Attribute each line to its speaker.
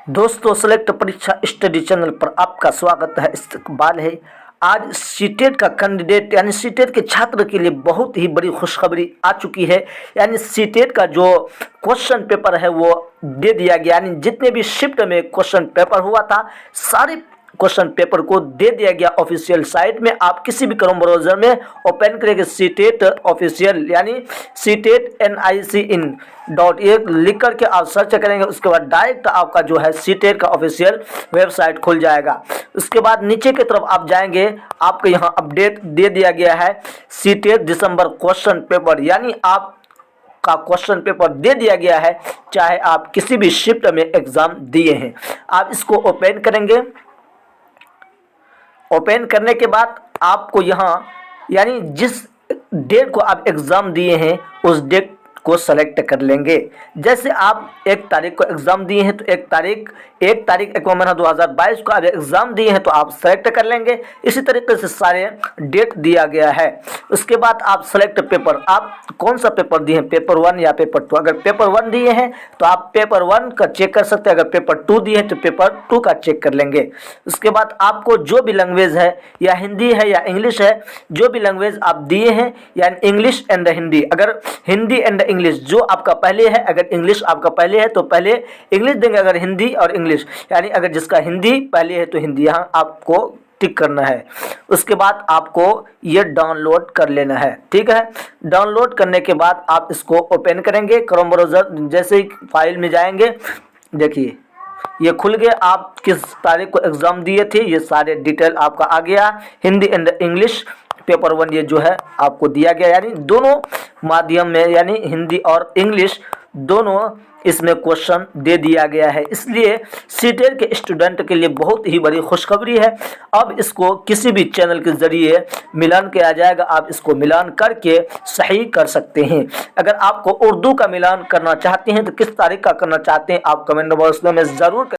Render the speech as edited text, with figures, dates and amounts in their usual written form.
Speaker 1: दोस्तों, सेलेक्ट परीक्षा study channel पर आपका स्वागत है। इस्तकबाल है। आज सीटेट का कैंडिडेट यानी सीटेट के छात्र के लिए बहुत ही बड़ी खुशखबरी आ चुकी है। यानी सीटेट का जो क्वेश्चन पेपर है वो दे दिया गया। यानी जितने भी शिफ्ट में क्वेश्चन पेपर हुआ था सारे क्वेश्चन पेपर को दे दिया गया ऑफिशियल साइट में। आप किसी भी क्रोम ब्राउजर में ओपन करेंगे सीटेट ऑफिशियल यानी CTET.NIC.in लिख करके आप सर्च करेंगे। उसके बाद डायरेक्ट आपका जो है सीटेट का ऑफिशियल वेबसाइट खुल जाएगा। उसके बाद नीचे की तरफ आप जाएंगे, आपको यहाँ अपडेट दे दिया गया है सीटेट दिसंबर क्वेश्चन पेपर, यानी आप का क्वेश्चन पेपर दे दिया गया है, चाहे आप किसी भी शिफ्ट में एग्जाम दिए हैं। आप इसको ओपन करेंगे। ओपन करने के बाद आपको यहाँ यानी जिस डेट को आप एग्ज़ाम दिए हैं उस डेट को सेलेक्ट कर लेंगे। जैसे आप 1 तारीख को एग्ज़ाम दिए हैं तो 1 तारीख 1 महीना 2022 को आप एग्ज़ाम दिए हैं तो आप सेलेक्ट कर लेंगे। इसी तरीके से सारे डेट दिया गया है। उसके बाद आप सेलेक्ट पेपर, आप कौन सा पेपर दिए हैं, पेपर 1 या पेपर 2। अगर पेपर 1 दिए हैं तो आप पेपर 1 का चेक कर सकते हैं। अगर पेपर 2 दिए हैं तो पेपर 2 का चेक कर लेंगे। उसके बाद आपको जो भी लैंग्वेज है, या हिंदी है या इंग्लिश है, जो भी लैंग्वेज आप दिए हैं यानी इंग्लिश एंड हिंदी, अगर हिंदी एंड इंग्लिश जो आपका पहले है, अगर इंग्लिश आपका पहले है तो पहले इंग्लिश देंगे, अगर हिंदी और इंग्लिश यानी अगर जिसका हिंदी पहले है तो हिंदी यहाँ आपको टिक करना है। उसके बाद आपको ये डाउनलोड कर लेना है। ठीक है, डाउनलोड करने के बाद आप इसको ओपन करेंगे क्रोम ब्राउज़र। जैसे ही फाइल में जाएंगे, देखिए ये खुल गया। आप किस तारीख को एग्ज़ाम दिए थे ये सारे डिटेल आपका आ गया। हिंदी एंड इंग्लिश पेपर 1 ये जो है आपको दिया गया, यानी दोनों माध्यम में यानी हिंदी और इंग्लिश दोनों इसमें क्वेश्चन दे दिया गया है। इसलिए सीटेट के स्टूडेंट के लिए बहुत ही बड़ी खुशखबरी है। अब इसको किसी भी चैनल के ज़रिए मिलान किया जाएगा। आप इसको मिलान करके सही कर सकते हैं। अगर आपको उर्दू का मिलान करना चाहते हैं तो किस तारीख का करना चाहते हैं आप कमेंट बॉक्स में ज़रूर